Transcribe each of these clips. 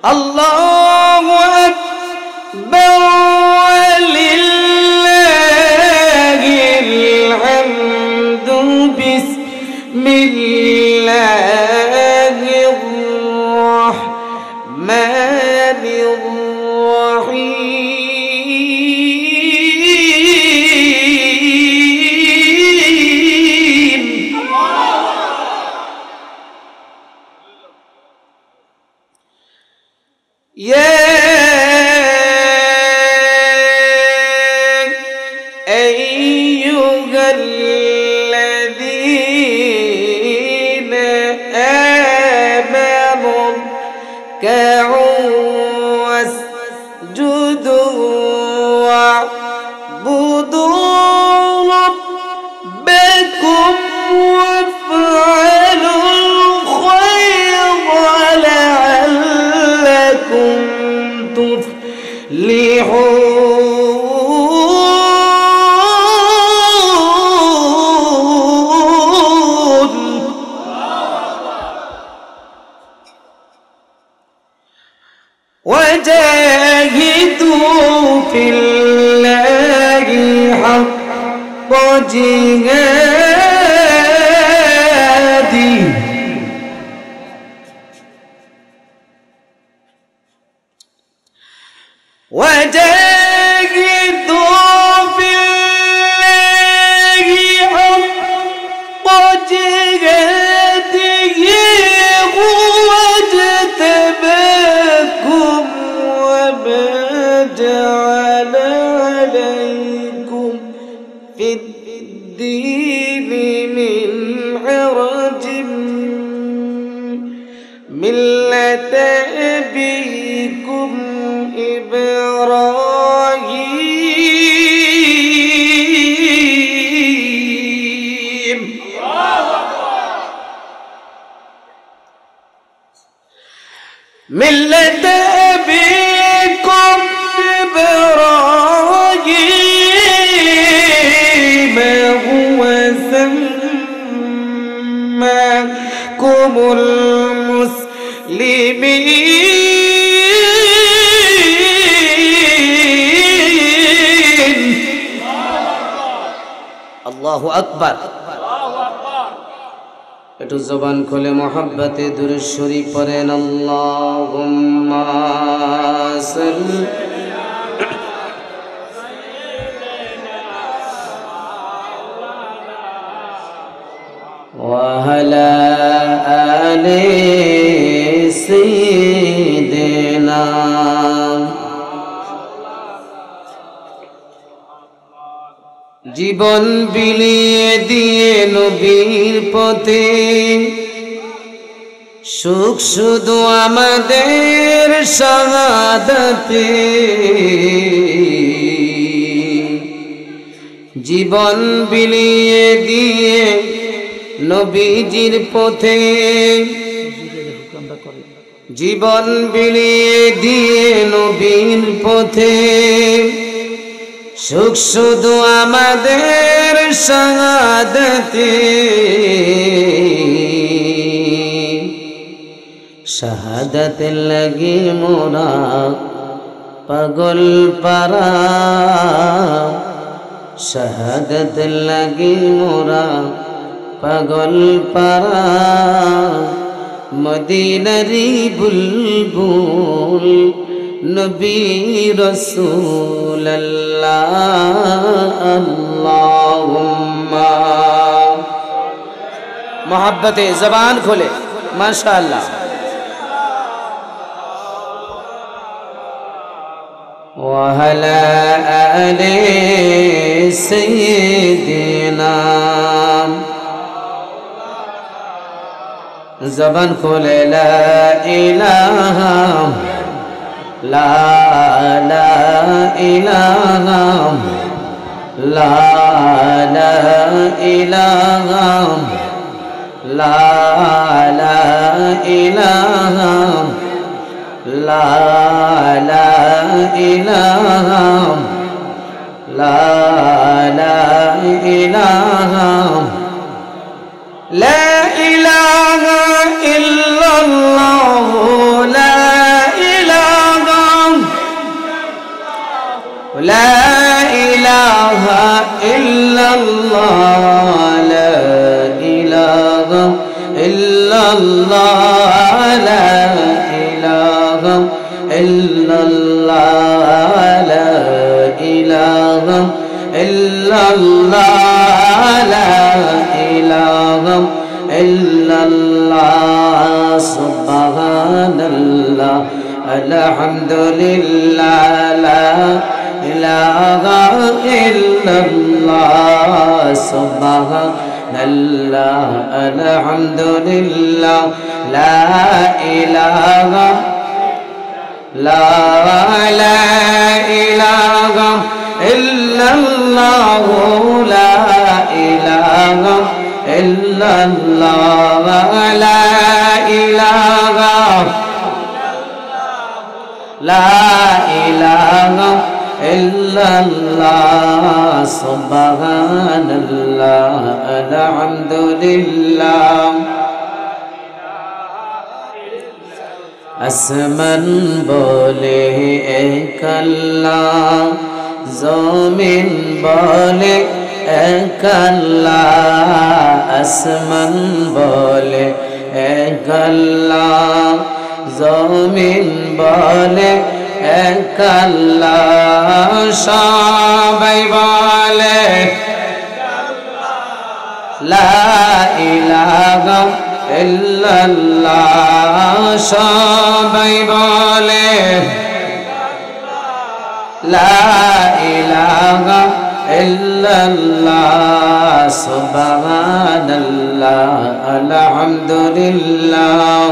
الله أكبر ولله الحمد بسم الله الرحمن الرحيم يا أيها الذين آمنوا اركعوا واسجدوا واعبدوا ربكم وافعلوا الخير لعلكم تفلحون وجاهدوا في الله حق جهاده وجاهدوا في الله حق جهاده هو اجتباكم وما جعل عليكم في الدين من حرج ملة أبيكم إبراهيم ملة أبيكم إبراهيم هو سماكم المسلمين الله أكبر একটু জবান খুলে মোহাব্বতে দুরূদ শরীফ পড়েন আল্লাহুম্মা সাল্লি ওয়া আলা আলি সাইয়্যিদিনা জীবন বিলিয়ে দিয়ে নবীর পথে সুখ শুধু আমাদের শাহাদাতে জীবন বিলিয়ে দিয়ে নবীজির পথে জীবন বিলিয়ে দিয়ে নবীর পথে সুখ শুধু আমাদের শাহাদাতে শাহাদাতের লাগি মোরা পাগল পারা শাহাদাতের লাগি মোরা পাগল পারা মদিনারি বুলবুল নবী রাসূলুল্লাহ আল্লাহুম্মা मोहब्बते ज़बान खोले माशाअल्लाह वअला आले सय्यिदिना ज़बान खोले ला इलाहा ला ला इलाहा ला ला इलाहा ला ला इलाहा ला ला इलाहा ला ला इलाहा ला इलाहा इल्लल्लाह ला illallah, la ilaha illallah, la ilaha illallah, la ilaha illallah, la ilaha illallah, subhanallah, alhamdulillah, la ilaha illallah, subhanallah, alhamdulillah, la ilaha la ilaha illallah, la ilaha illallah, la ilaha la ilaha illallah, subhanallah, alhamdulillah। আসমান বলে এক আল্লাহ, জমিন বলে এক আল্লাহ, আসমান বলে এক আল্লাহ, জমিন বলে এক আল্লাহ, সবাই বলে লা ইলাহা ইল্লাল্লাহ, সবাই বলে লা ইলাহা ইল্লাল্লাহ, সুবহানাল্লাহ, আলহামদুলিল্লাহ।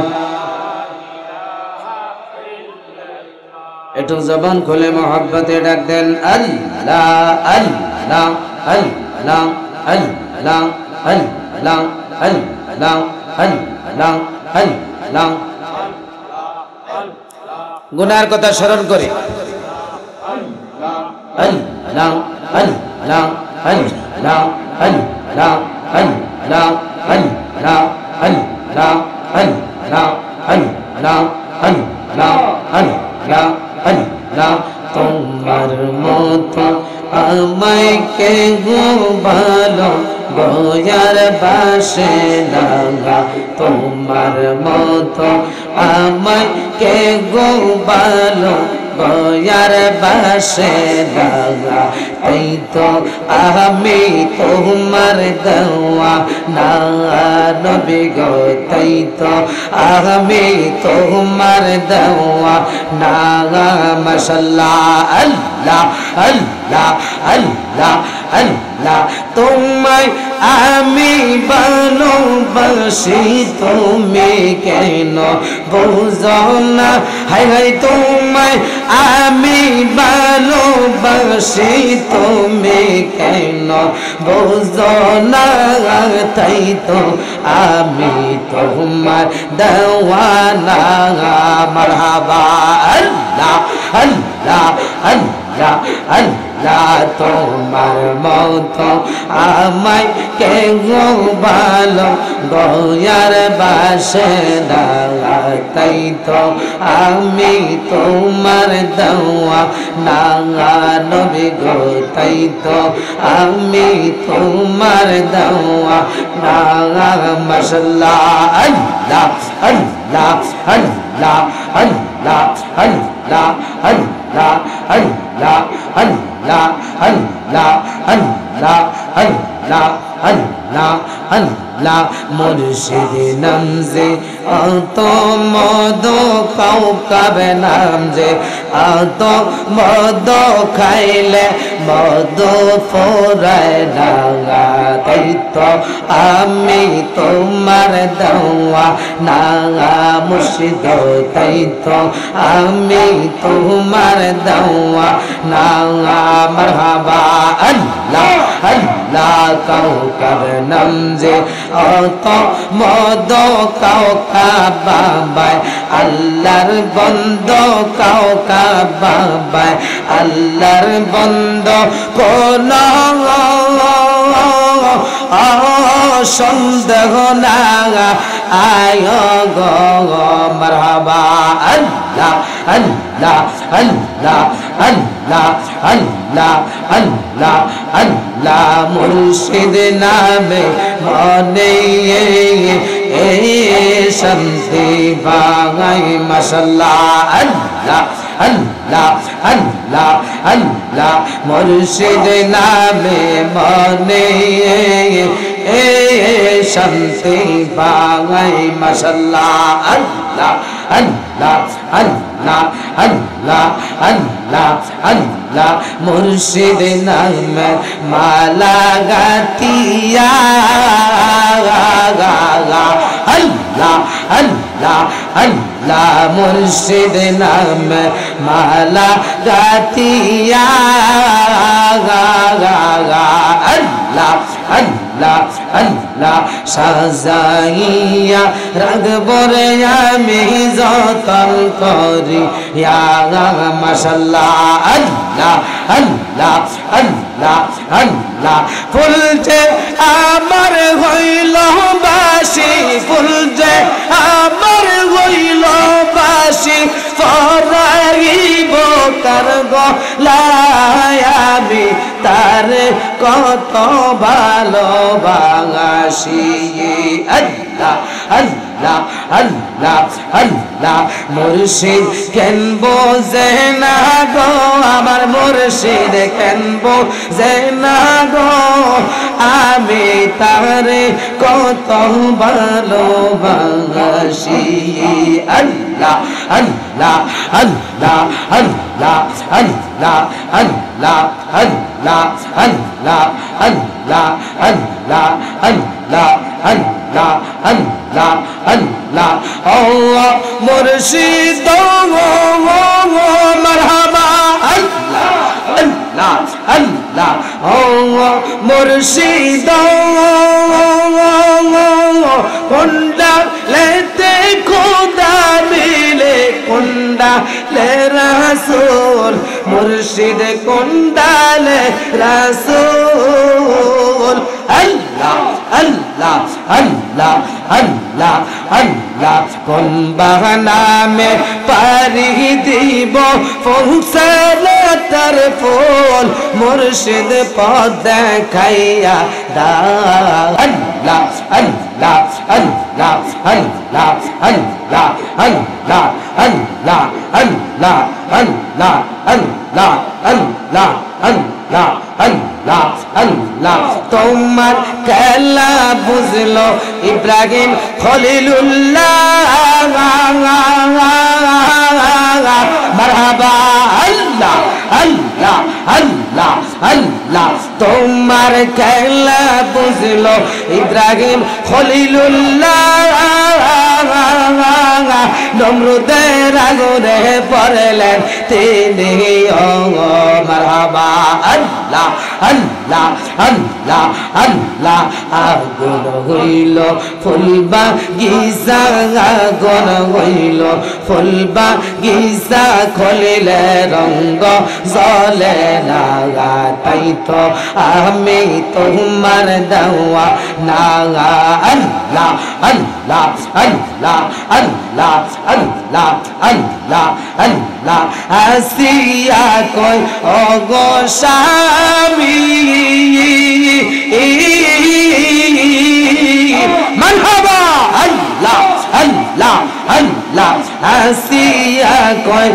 একটু জবান খুলে মোহাব্বতে ডাক দেন আল্লাহ আল্লাহ আল্লাহ আল্লাহ আল্লাহ আল্লাহ আল্লাহ আল্লাহ। গুনার কথা স্মরণ করে আল্লাহ আল্লাহ আল্লাহ আল্লাহ আল্লাহ আল্লাহ আল্লাহ আল্লাহ আল্লাহ আল্লাহ আল্লাহ আল্লাহ। তোমার মতো আমায় কে গো ভালো বয়ার বাসে না, তোমার মতো আমায় কে গো ভালো বয়ার বাসে না, তাই তো আমি তোমার দেওয়া না নবী গো, তাই তো আমি তোমার দেওয়া না। মাশাআল্লাহ আল্লাহ আল্লাহ আল্লাহ আল্লাহ। তোমায় আমি ভালোবাসি তুমি কেন বুঝো না, হায় হায় তোমায় আমি ভালোবাসি তুমি কেন বুঝো না, তাই তো আমি তোমার দেওয়ানা। মারহাবা আল্লাহ আল্লাহ আল্লাহ আল্লাহ। তোমার মতো আমায় কে গো ভালো বয়ার বাসে না, তাই তো আমি তোমার দেওয়া না নবী গো, তাই তো আমি তোমার দেওয়া না। মাশাআল্লাহ আল্লাহ আল্লাহ আল্লাহ আল্লাহ আল্লাহ আল্লাহ আল্লাহ আল্লাহ আল্লাহ আল্লাহ আল্লাহ আল্লাহ আল্লাহ। মুর্শিদ নাম যে অত মদ কাউকাবে নাম যে অত মদ খাইলে মদ ফোরায় না, তাই তো আমি তোমার দেওয়া না মুর্শিদ, তাই তো আমি তোমার দেওয়া না। মারহাবা আল্লাহ আল্লাহ। কাউকার নাম যে অত মদ কাউকা বাবায় আল্লাহর বন্ধ, কাউকা বাবায় আল্লাহর বন্ধ, কোন সন্দেহ না আয় গো মারহাবা আল্লাহ আল্লাহ আল্লাহ আল্লাহ আল্লাহ আল্লাহ আল্লাহ মুর্শিদ নামে মনে শান্তি পাই মাশাআল্লাহ আল্লাহ আল্লাহ আল্লাহ আল্লাহ মুর্শিদ নামে মনে শান্তি পাই মাশাআল্লাহ আল্লাহ আল্লাহ আল্লাহ আল্লাহ আল্লাহ আল্লাহ মুর্শিদ নামে মালা গাতিয়া আল্লাহ আল্লাহ আল্লাহ মুর্শিদ নামে মালা গাতিয়া আল্লাহ আল্লাহ আল্লাহ সাজাইয়া রাখবো রে আমি যতন করি মাশাআল্লাহ আল্লাহ আল্লাহ আল্লাহ আল্লাহ ফুল যে আমার হইল বাসি ফুল যে আমার হইল বাসি পরাইব কার গলায় আমি তার কত ভালোবাসি আল্লাহ আল্লাহ আল্লাহ আল্লাহ মুর্শিদ কেন বোঝে না গো আমার মুর্শিদ কেন বোঝে না গো আমি তার কত ভালোবাসি আল্লাহ আল্লাহ আল্লাহ আল্লাহ আল্লাহ আল্লাহ আল্লাহ আল্লাহ আল্লাহ আল্লাহ আল্লাহ আল্লাহ আল্লাহ আল্লাহ আল্লাহ মুর্শিদ মারহাবা আল্লাহ আল্লাহ আল্লাহ আল্লাহ মুর্শিদ কোনটা লেতে খোদা মিলে কোনটা লে রাসূল মুর্শিদ কোনটা লে রাসূল আল্লাহ আল্লাহ আল্লাহ আল্লাহ আল্লাহ কোন বাহানা মে পারি দিব ফুলসালাতার ফুল মুর্শিদ পথ দেখাইয়া দা আল্লাহ আল্লাহ আল্লাহ আল্লাহ আল্লাহ আল্লাহ আল্লাহ আল্লাহ আল্লাহ আল্লাহ আল্লাহ আল্লাহ আল্লাহ আল্লাহ তোমার খেলা বুঝলো ইব্রাহিম খলিলুল্লাহ মারহাবা আল্লাহ আল্লাহ আল্লাহ আল্লাহ তোমার খেলা বুঝলো ইব্রাহিম খলিলুল্লাহ নমরুদের আগুনে পড়লেন তিনি মারহাবা আল্লাহ আল্লাহ আল্লাহ আল্লাহ আগুন হইল ফুলবা গিসা আগুন হইল ফুলবা গিসা খলিলে রঙ্গ জলে না তাই তো আমি তোমার দেওয়া না আল্লাহ আল্লাহ আল্লাহ আল্লাহ আল্লাহ আল্লাহ আল্লাহ আসিয়া কই ওগো স্বামী মারহাবা আল্লাহ আল্লাহ আল্লাহ আসিয়া কই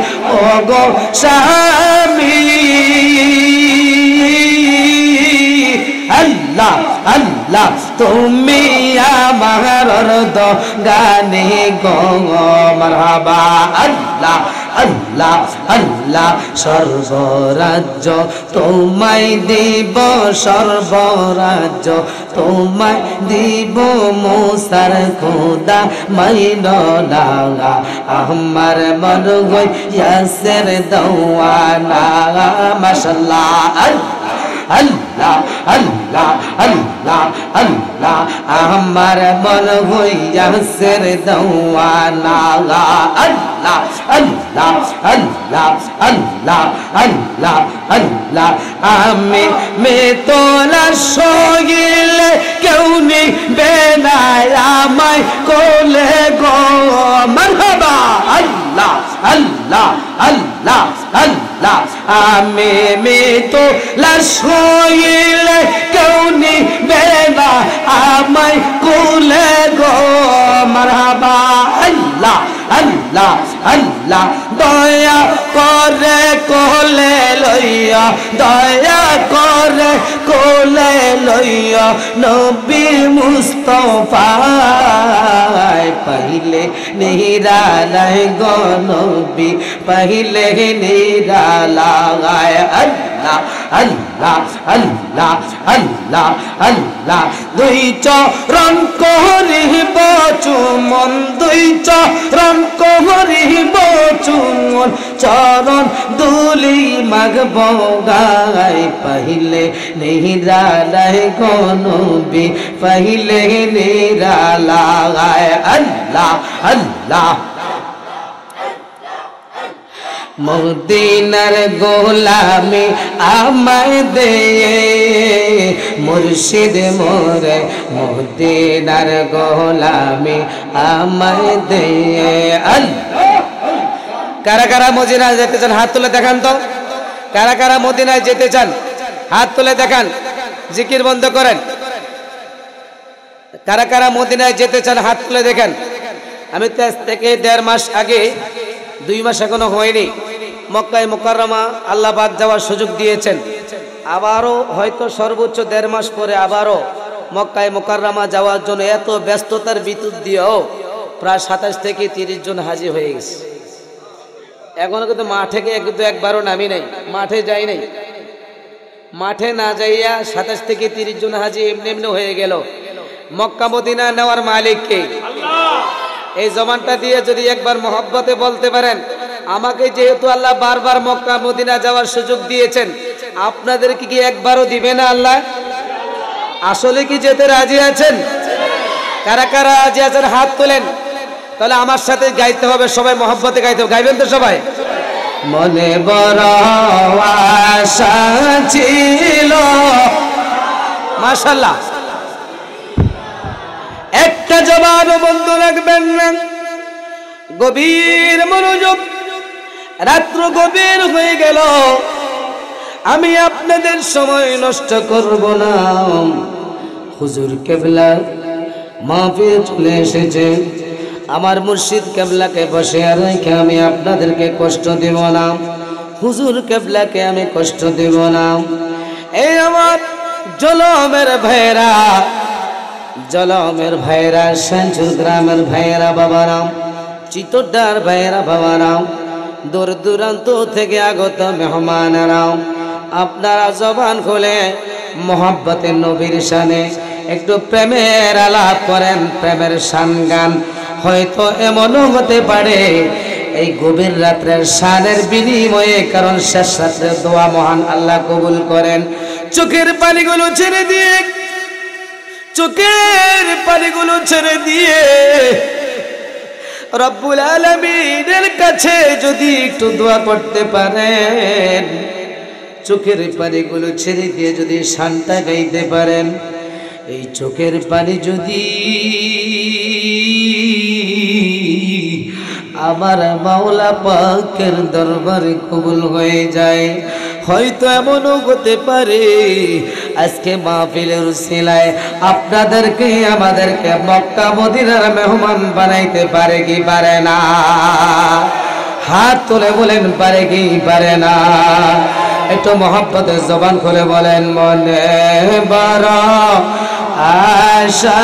ওগো স্বামী আল্লাহ আল্লাহ তুমি আমার গানে গো মারহাবা আল্লাহ আল্লাহ আল্লাহ সর্বরাজ্য তোমায় দিব সর্বরাজ্য তোমায় দিব মুসার খোদা মাইন না আমার মন গই ইয়াসের দওয়ানা মাশাআল্লাহ আল্লাহ আল্লাহ আল্লাহ আল্লাহ আমার মন হইয়াছে রে দেওয়ানা আল্লাহ আল্লাহ আল্লাহ আল্লাহ আল্লাহ আল্লাহ আমি তোলা সইলে কেউ নিবে না আমায় কোলে গো মারহাবা আল্লাহ আল্লাহ আল্লাহ আল্লাহ আমি তোলা সইলে কেউ নিবে না আমায় কোলে গো মারহাবা আল্লাহ আল্লাহ আল্লাহ দয়া করে কোলে লইয়া দয়া করে কোলে লইয়া নবী মুস্তাফা পहिले নিরালায় গো নবী পहिले নিরালায় আল্লাহ আল্লাহ আল্লাহ আল্লাহ আল্লাহ দুই চরণ করিব চুমন দুই চরণ করিব চুমন চরণ দুলি মাগব গায় পहिले নিরালায় গো নবী পहिले নিরালায় আল্লাহ আল্লাহ মদিনার গোলামি আমায় দে মুর্শিদ মোরে মদিনার গোলামি আমায় দে আল্লাহ কারা কারা মদিনায় যেতে চান হাত তুলে দেখান তো কারা কারা মদিনায় যেতে চান হাত তুলে দেখান জিকির বন্ধ করেন কারা কারা মদিনায় যেতে চান হাত তুলে দেখেন আমি তো থেকে 1.5 মাস আগে 2 মাস এখনো হয়নি মক্কায় মুকাররমা আল্লাহ পাক যাওয়ার সুযোগ দিয়েছেন আবারও হয়তো সর্বোচ্চ 1.5 মাস পরে আবারও মক্কায় মুকাররমা যাওয়ার জন্য এত ব্যস্ততার ভিতর দিয়েও প্রায় 27 থেকে 30 জন হাজী হয়ে গেছে এখনো কিন্তু মাঠে কিন্তু একবারও নামি নাই মাঠে যাই নাই মাঠে না যাইয়া 27 থেকে 30 জন হাজী এমনি এমনি হয়ে গেল মক্কা মদিনা নেওয়ার মালিক কে আল্লাহ এই জবানটা দিয়ে যদি একবার মহব্বতে বলতে পারেন আমাকে যেহেতু আল্লাহ বারবার মক্কা মদিনা যাওয়ার সুযোগ দিয়েছেন আপনাদেরকে কি একবারও দিবে না আল্লাহ আসলে কি যেতে রাজি আছেন কারা কারা রাজি আছেন হাত তোলেন তাহলে আমার সাথে গাইতে হবে সবাই মহব্বতে গাইতে হবে গাইবেন তো সবাই মনে বড় আশা ছিল মাশাআল্লাহ একটা জবান বন্ধ রাখবেন না গভীর মনোযোগ রাত্র গভীর হয়ে গেল আমি আপনাদের সময় নষ্ট করব না হুজুর কেবলা মাহফিল চলে এসেছে আমার মুর্শিদ কেবলাকে বসে রেখে আমি আপনাদেরকে কষ্ট দেব না হুজুর কেবলাকে আমি কষ্ট দেব না এই আমার জলমের ভাইরা সেঞ্চুর গ্রামের ভাইরা বাবারাম চিতোড্ডার ভাইরা বাবারাম দূর দূরান্ত থেকে আগত মেহমানেরাও আপনারা জবান খুলে মোহাব্বতে নবীর শানে একটু প্রেমের আলাপ করেন প্রেমের শান গান হয়তো এমনও হতে পারে এই গভীর রাত্রের শানের বিনিময়ে কারণ শেষ রাত্রের দোয়া মহান আল্লাহ কবুল করেন চোখের পানিগুলো ছেড়ে দিয়ে রব্বুল আলামিনের কাছে যদি একটু দোয়া করতে পারেন চোখের পানিগুলো ছেড়ে দিয়ে যদি শানটা গাইতে পারেন এই চোখের পানি যদি আমার মাওলা পাকের দরবারে কবুল হয়ে যায় হয়তো এমনও হতে পারে আজকে মাহফিলের উসিলায় আপনাদেরকে আমাদেরকে মক্কা মদিনার মেহমান বানাইতে পারে কি পারে না হাত তুলে বলেন পারে কি পারে না একটু মহব্বতের জবান খুলে বলেন মনে বড় আশা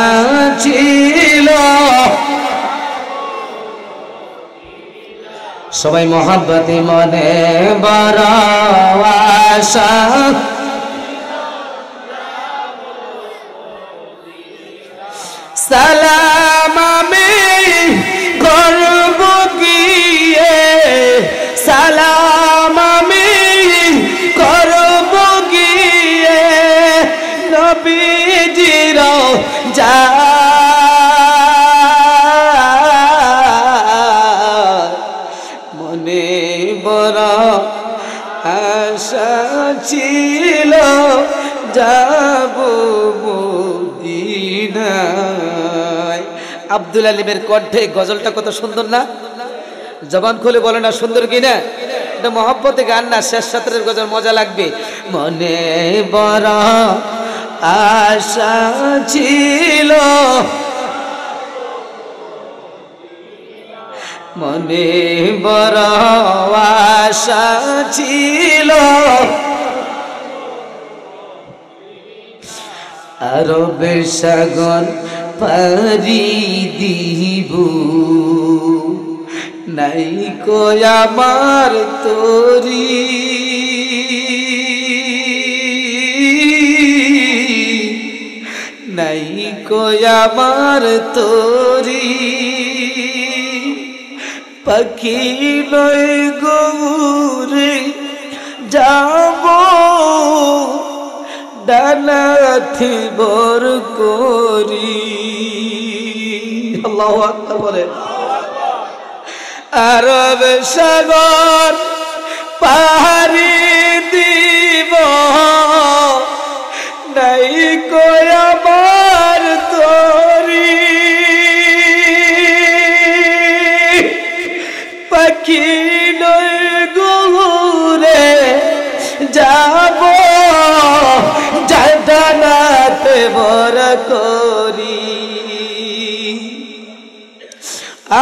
ছিল সবাই মহব্বতে মনে বড় আশা সালাম আমি করব গিয়ে সালাম আমি করব গিয়ে বড় আশা ছিল যাব মদিনায়। আব্দুল আলিমের কণ্ঠে গজলটা কত সুন্দর না? জবান খুলে বলে না সুন্দর কিনা? এটা মহব্বতে গান না, শেষ সাঁতরের গজল, মজা লাগবে। মনে বড় আশা ছিল, মনে বড় আশা ছিল আরবের সাগর পারি দিব, নাই কো আমার তোরি, নাই কো আমার তোরি, পাখি নয় গৌরে যাব ডানাথি বর করি। আল্লাহু আকবার বলে। আরব সাগর পাহাড়ি দিব, নাই কো আমার তোরি, পাখি নয় গৌরে যাব ডানাতে বর করি।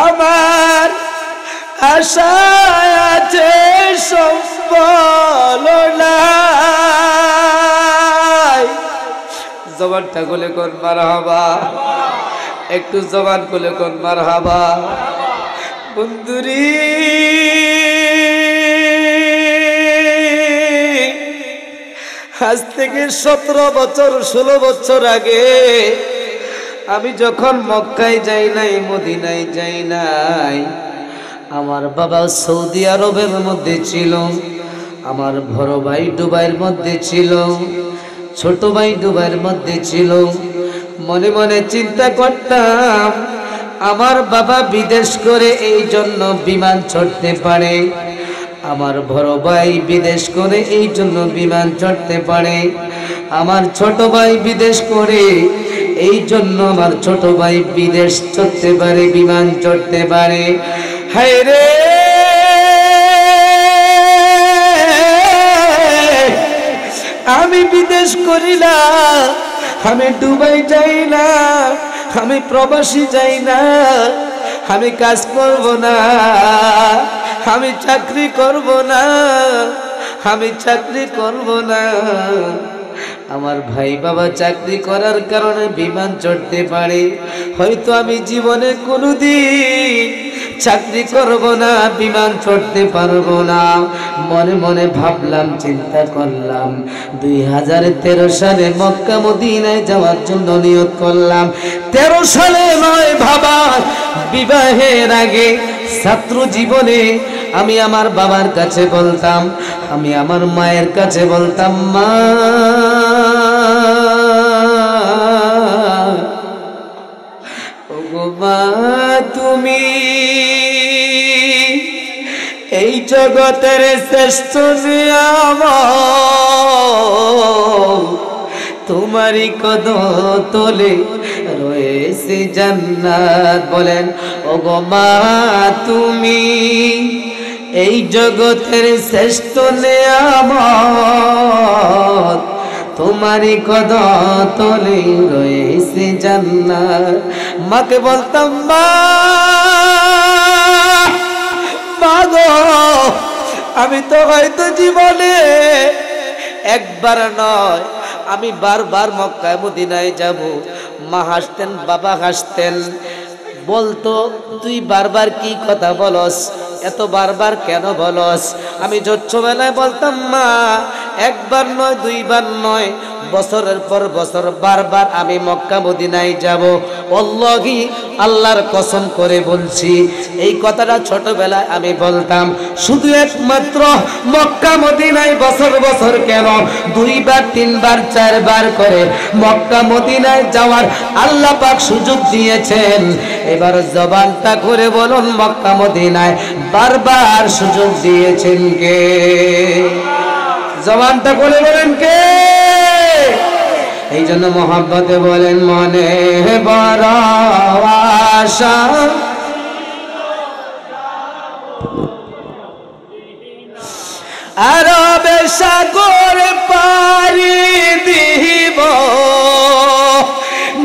আমার আশা আছে সম্বল নাই। জবানটা খুলে কোন মারহাবা, একটু জবান খুলে কোন মারহাবা। বন্ধুরি আজ থেকে 17 বছর 16 বছর আগে আমি যখন মক্কায় যাই নাই, মদিনায় যাই নাই, আমার বাবা সৌদি আরবের মধ্যে ছিল, আমার বড় ভাই দুবাইয়ের মধ্যে ছিল, ছোট ভাই দুবাইয়ের মধ্যে ছিল। মনে মনে চিন্তা করতাম আমার বাবা বিদেশ করে এই জন্য বিমান চড়তে পারে, আমার বড় ভাই বিদেশ করে এই জন্য বিমান চড়তে পারে, আমার ছোট ভাই বিদেশ করে এই জন্য আমার ছোট ভাই বিদেশ চড়তে পারে, বিমান চড়তে পারে। হায় রে আমি বিদেশ করি না, আমি দুবাই যাই না, আমি প্রবাসী যাই না, আমি কাজ করব না, আমি চাকরি করব না, আমি চাকরি করব না। আমার ভাই বাবা চাকরি করার কারণে বিমান চড়তে পারে, হয়তো আমি জীবনে কোনোদিন চাকরি করব না, বিমান চড়তে পারবো না। মনে মনে ভাবলাম, চিন্তা করলাম, 2013 সালে মক্কা মদিনায় যাওয়ার জন্য নিয়ত করলাম। 13 সালে নয় বাবা, বিবাহের আগে ছাত্র জীবনে আমি আমার বাবার কাছে বলতাম, আমি আমার মায়ের কাছে বলতাম, মা ওগো মা তুমি এই জগতের শ্রেষ্ঠ নিয়ামত, তোমারই কদম তলে রয়েছে জান্নাত। বলেন ওগো মা তুমি এই জগতের শ্রেষ্ঠ নিয়ামত, তোমারই কদম তলে রয়েছে জান্নাত। মাকে বলতাম, মা গো আমি তো হয়তো জীবনে একবার নয়, আমি বারবার মক্কা মদিনায় যাব। মা হাসতেন, বাবা হাসতেন, বলতো তুই বারবার কি কথা বলস, এত বারবার কেন বলস? আমি ছোটবেলায় বলতাম, মা একবার নয় দুইবার নয়, বছরের পর বছর বারবার আমি মক্কা মদিনায় যাব। আল্লাহি আল্লাহর কসম করে বলছি, এই কথাটা ছোটবেলায় আমি বলতাম। শুধু একমাত্র মক্কা মদিনায় বছর বছর কেন 2 বার 3 বার 4 বার করে মক্কা মদিনায় যাওয়ার আল্লাহ পাক সুযোগ দিয়েছেন। এবার জবানটা করে বলুন, মক্কা মদিনায় বারবার সুযোগ দিয়েছেন কে? জবানটা করে বলেন কে? এই জন্য মহব্বতে বলেন, মনে বড় আশা আরবে সাগর পাড়ি দিব,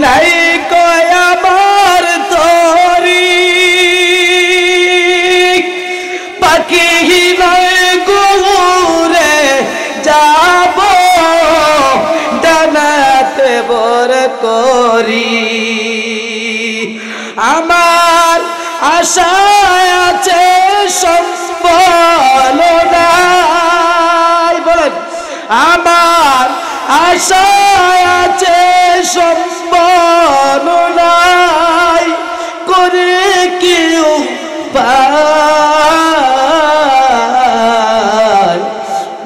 নাই কয় আমার তরি পাখি নয় গৌরে যাব ডানাতে বর করি। আমার আশা আছে সম্বল নাই, বলেন আমার আশা আছে সম্বল নাই, করে কেউ পায়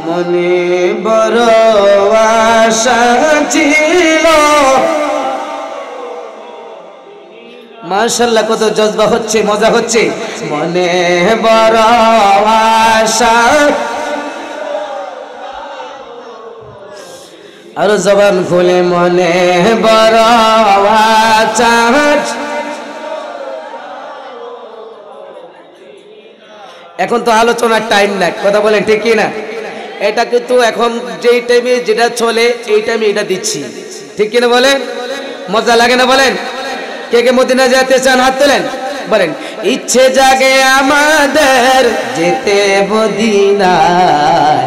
মনে বড় আশা ছিল। মাশাআল্লাহ, কত জজবা হচ্ছে, মজা হচ্ছে। মনে বড় আশা, আর জবান খুলে মনে বড় আশা। এখন তো আলোচনার টাইম না, কথা বলেন ঠিক কি না? এটা কিন্তু এখন যেই টাইমে যেটা চলে এই টাইমে এটা দিচ্ছি, ঠিক কিনা বলেন? মজা লাগে না বলেন? কে কে মদিনা যেতে চান হাত তোলেন, বলেন ইচ্ছে জাগে আমাদের যেতে মদিনায়,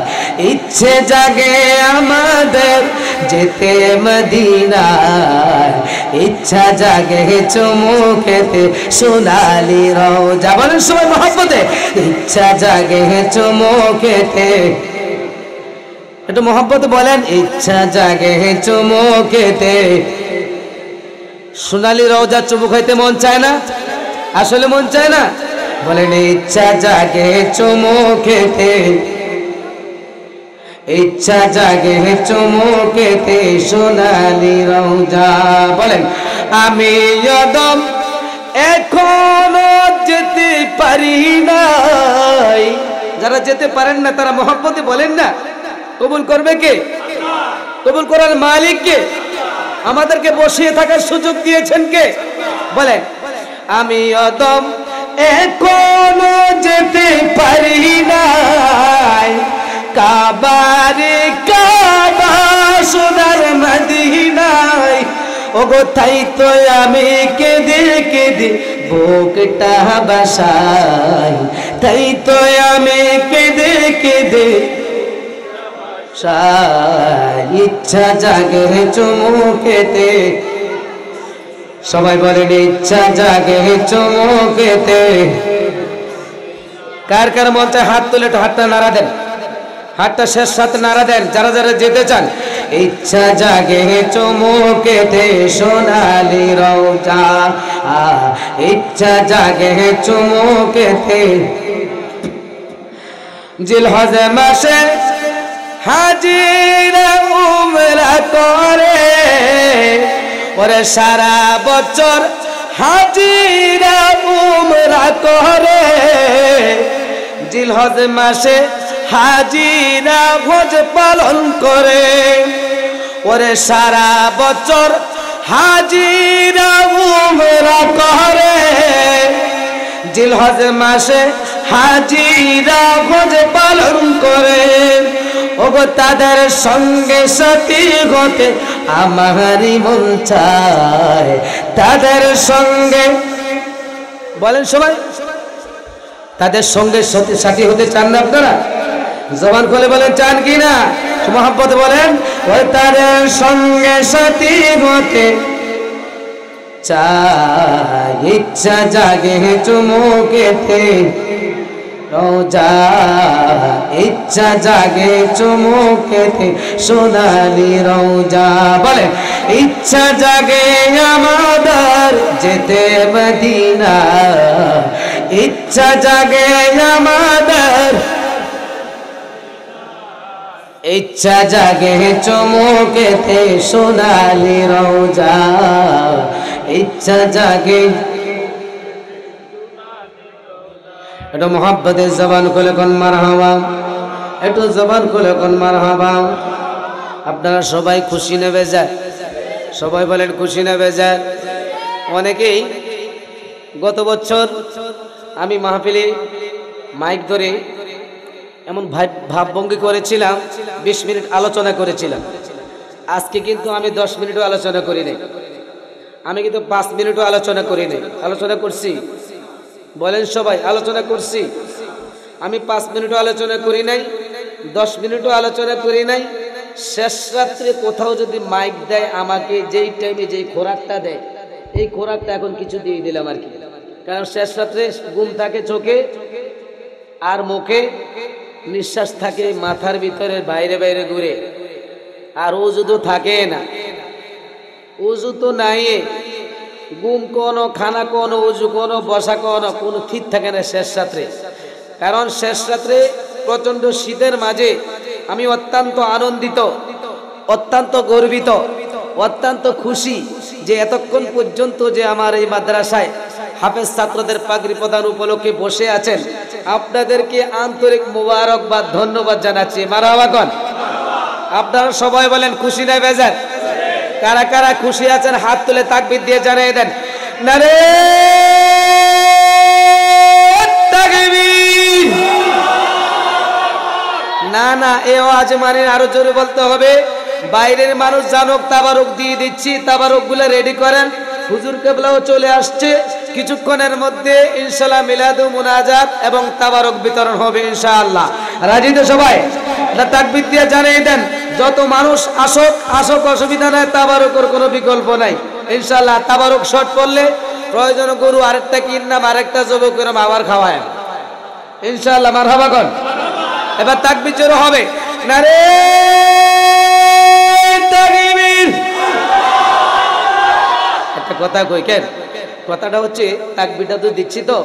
ইচ্ছে জাগে আমাদের যেতে মদিনায়, ইচ্ছা জাগে চুমু খেতে সোনালি রওজা। বলেন সবাই মহব্বতে, ইচ্ছা জাগে চুমু খেতে, একটু মহব্বতে বলেন, ইচ্ছা জাগে চুমু খেতে সোনালি রওজা চুমু খাইতে মন চায় না? আসলে মন চায় না? বলেন ইচ্ছা জাগে চুমু খেতে, ইচ্ছা জাগে চুমু খেতে সোনালি রওজা। বলেন আমি অদম এখনো যেতে পারি নাই। যারা যেতে পারেন না তারা মহব্বতে বলেন না, কবুল করবে কে? কবুল করার মালিক কে? আমাদেরকে বসিয়ে থাকার সুযোগ দিয়েছেন কে? বলেন আমি অদম এখনো যেতে পারি নাই, কাবারে কাবা সোনার মদিনায়, ওগো তাই তো আমি কেঁদে কেঁদে বুকটা বাসাই, তাই তো আমি কেঁদে কেঁদে ইচ্ছা জাগে চুমু খেতে। সবাই বলেন ইচ্ছা জাগে চুমু খেতে। কার কার মন চায় হাত তুলে একটু হাতটা নাড়া দেন, হাতটা শেষ সাথে নাড়া দেন যারা যারা যেতে চান। ইচ্ছা জাগে চুমু খেতে সোনালি রওজা, ইচ্ছা জাগে চুমু খেতে। জিলহজ মাসে হাজিরা উমরা করে, ওরে সারা বছর হাজিরা উমরা করে, জিলহজ মাসে হাজিরা হজ পালন করে, ওরে সারা বছর হাজিরা উমরা করে, জিলহজ মাসে হাজিরা হজ পালন করে। ওগো তাদের সঙ্গে সাথী হতে আমারই মন চায়, তাদের সঙ্গে, বলেন সবাই, তাদের সঙ্গে সাথী হতে চান না আপনারা? জবান খুলে বলেন চান কি না? মহব্বতে বলেন ওই তাদের সঙ্গে সাথী হতে চাই, ইচ্ছা জাগে চুমু খেতে রওজা, ইচ্ছা জাগে চুমু খেতে সোনালি রওজা। বলে ইচ্ছা জাগে আমাদের যেতে মদিনা, ইচ্ছা জাগে আমাদের, ইচ্ছা জাগে চমকেতে সোনালি রওজা, ইচ্ছা জাগে। একটু মোহাব্বতের জবান খুলে কোন মারহাবা, একটু জবান খুলে কোন মারহাবা। আপনারা সবাই খুশি না বেজার? সবাই বলেন খুশি না বেজার? অনেকেই গত বছর আমি মাহফিলে মাইক ধরে এমন ভাবভঙ্গি করেছিলাম, 20 মিনিট আলোচনা করেছিলাম। আজকে কিন্তু আমি 10 মিনিটও আলোচনা করি নাই, আমি কিন্তু 5 মিনিটও আলোচনা করি নাই। আলোচনা করছি? বলেন সবাই, আলোচনা করছি? আমি 5 মিনিটও আলোচনা করি নাই, 10 মিনিটও আলোচনা করি নাই। শেষ রাত্রে কোথাও যদি মাইক দেয় আমাকে, যেই টাইমে যেই খোরাকটা দেয়, এই খোরাকটা এখন কিছু দিয়ে দিলাম আর কি। কারণ শেষ রাত্রে ঘুম থাকে চোখে আর মুখে, নিঃশ্বাস থাকে মাথার ভিতরে, বাইরে বাইরে ঘুরে, আর ওযু তো থাকে না, ওযু তো নাই। ঘুম কোনো, খানা কোনো, ওযু কোনো, বসা কোনো, কোনো ঠিক থাকে না শেষ রাত্রে। কারণ শেষ রাত্রে প্রচন্ড শীতের মাঝে আমি অত্যন্ত আনন্দিত, অত্যন্ত গর্বিত, অত্যন্ত খুশি যে এতক্ষণ পর্যন্ত যে আমার এই মাদ্রাসায় হাফেজ ছাত্রদের পাগড়ি প্রদান উপলক্ষে বসে আছেন, আপনাদেরকে আন্তরিক মোবারকবাদ, ধন্যবাদ জানাচ্ছি। মারহাবা কোন? আপনারা সবাই বলেন খুশি না বেজার? কারা কারা খুশি আছেন হাত তুলে তাকবীর দিয়ে জানিয়ে দেন। নারে তাকবীর! না না, এ আওয়াজ মানে আরো জোরে বলতে হবে। বাইরের মানুষ জানুক, তাবারুক দিয়ে দিচ্ছি, তাবারুক গুলো রেডি করেন। হুজুর কেবলাও চলে আসছে, কিছুক্ষণের মধ্যে ইনশাআল্লাহ মিলাদু মুনাজাত এবং তাবারুক বিতরণ হবে ইনশাআল্লাহ। রাজি তো সবাই? তাকবীর দিয়ে জানিয়ে দেন। যত মানুষ আসুক, অসুবিধা নাই, তাবারুকের কোনো বিকল্প নাই ইনশাআল্লাহ। তাবারুক শর্ট পড়লে প্রয়োজন গরু আরেকটা কিনলাম, আরেকটা জব করে আবার খাওয়ায় ইনশাআল্লাহ। মারহাবা কোন? এবার তাকবীর জোরে হবে। নারে তাকবীর! একটা কথা কই, কেন কথাটা হচ্ছে, তাকবীরটা তো দিচ্ছি, তো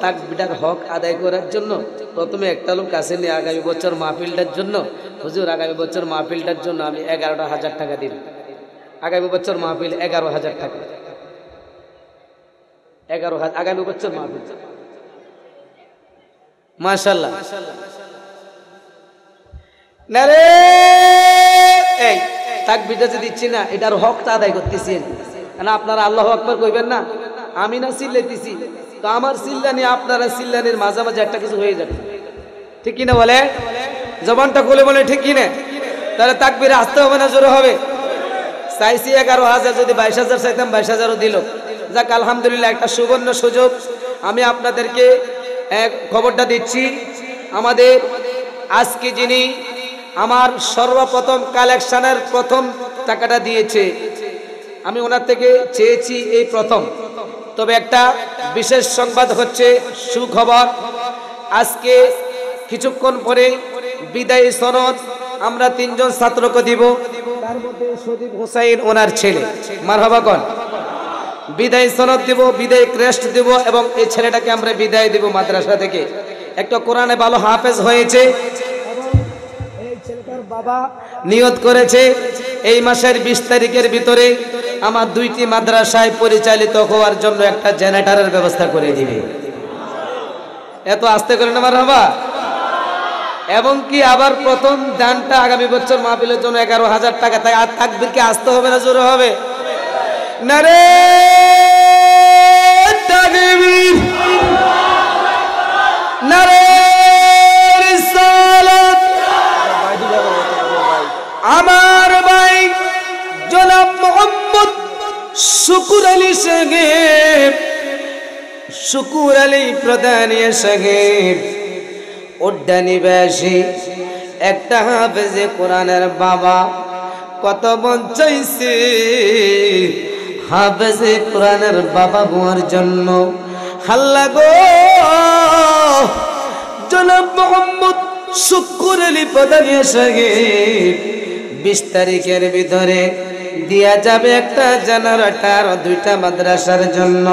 তাকবীরটার হক আদায় করার জন্য প্রথমে একটা লোক কাছে নিয়ে আগামী বছর মাহফিলটার জন্য, হুজুর আগামী বছর মাহফিলটার জন্য আমি 11,000 টাকা দিন। আগামী বছর মাহফিল 11,000 টাকা, 11,000 আগামী বছর মাহফিল। মাশাআল্লাহ। নারে এই তাকবীরটা যে দিচ্ছি না, এটার হকটা আদায় করতেছি না। আপনারা আল্লাহু আকবার কইবেন না? আমি না চিল্লাইতেছি, তো আমার চিল্লানি আপনারা চিল্লানির মাঝামাঝি একটা কিছু হয়ে যাবে, ঠিক কিনা বলে? জবানটা খুলে বলে ঠিক কিনা? তাহলে তাকবীরে আসতে হবে না জোরে হবে? চাইছি 11,000, যদি 22,000 চাইতাম 22,000ও দিল। যাক আলহামদুলিল্লাহ, একটা সুবর্ণ সুযোগ। আমি আপনাদেরকে খবরটা দিচ্ছি, আমাদের আজকে যিনি আমার সর্বপ্রথম কালেকশনের প্রথম টাকাটা দিয়েছে, আমি ওনার থেকে চেয়েছি এই প্রথম। তবে একটা বিশেষ সংবাদ হচ্ছে, সুখবর, আজকে কিছুক্ষণ পরে বিদায়ী সনদ আমরা 3 জন ছাত্রকে দিব, তার মধ্যে সজীব হোসেন ওনার ছেলে। মারহাবা কোন? বিদায়ী সনদ দিব, বিদায়ী ক্রেস্ট দিব, এবং এই ছেলেটাকে আমরা বিদায় দিব মাদ্রাসা থেকে। একটা কোরআনে ভালো হাফেজ হয়েছে, এই ছেলেটার বাবা নিয়ত করেছে এই মাসের 20 তারিখের ভিতরে আমার 2টি মাদ্রাসায় পরিচালিত হওয়ার জন্য একটা জেনারেটরের ব্যবস্থা করে দিবে। এত আস্তে করে না মারহাবা। এবং কি আবার প্রথম দানটা আগামী বছর মাহফিলের জন্য 11,000 টাকা। তাই আর তাকবীরকে আসতে হবে না জোরে হবে? নারে তাকবীর! নারে রিসালাত! আমার ভাই জনাব মোহাম্মদ শুকুর আলী সাহেব, শুকুর আলী প্রধানী সাহেব উড্ডানিবাসী, একটা হাফেজে কোরআনের বাবা, কত মন চাইছে হাফেজে কোরআনের বাবা হওয়ার জন্য। হাল্লা গো, জনাব মোহাম্মদ শুকুর আলী প্রধানী সাহেব 20 তারিখের ভিতরে দিয়া যাবে একটা জেনারেটর 2টা মাদ্রাসার জন্য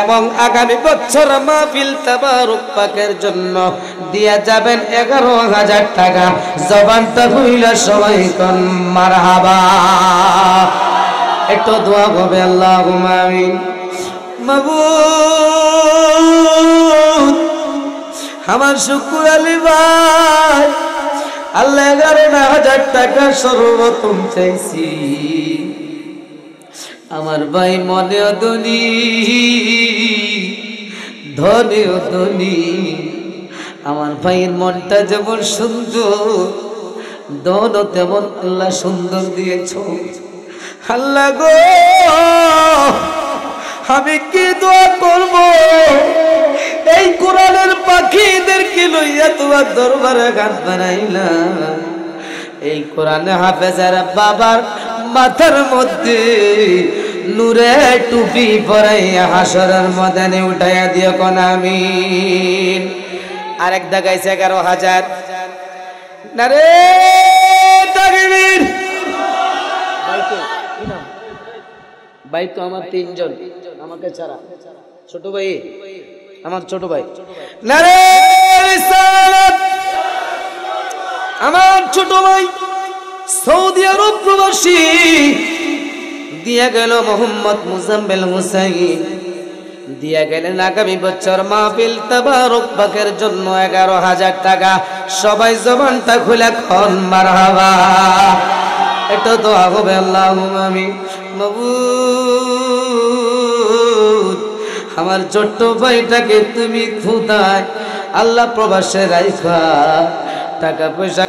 এবং আগামী বছর মাহফিল তাবারুক পাকের জন্য দিয়া যাবেন 11,000 টাকা। জবানটা খুইলা সবাই কোন মারহাবা। একটু দোয়া হবে আল্লাহুম্মা আমিন। মাবুদ আমার শুকুর আলী ভাই আল্লাহ 11,000 টাকা সর্বপ্রথম চাইছি। আমার ভাই মনেও ধনী ধনেও ধনী। আমার ভাইয়ের মনটা যেমন সুন্দর ধনও তেমন আল্লাহ সুন্দর দিয়েছ। আল্লাহ গো আমি কি দোয়া করব এই কোরআনের পাখিদেরকে লইয়া তোমার দরবারে গান বানাইলাম। এই কোরআনে হাফেজার বাবার মাথার মধ্যে নূরে টুপি পরাইয়া হাসরের ময়দানে উঠাইয়া দিও কোন আমিন। আরেক দাগাইছে 11,000 নারে তাকবীর। ভাই তো আমার 3 জন আমাকে ছাড়া ছোট ভাই আমার ছোট ভাই নারে রিসালাত। আমার ছোট ভাই সৌদি আরব প্রবাসী দিয়া গেল মোহাম্মদ মুজাম্মেল হুসাইন দিয়া গেলেন আগামী বছর মাহফিল তাবারুক পাকের জন্য 11,000 টাকা। সবাই জবানটা খুলে কোন মারহাবা। একটু দোয়া হবে আল্লাহুম্মা আমিন। মাবুদ আমার ছোট্ট ভাইটাকে তুমি খোদায় আল্লাহ প্রবাসে রাইখা টাকা পয়সা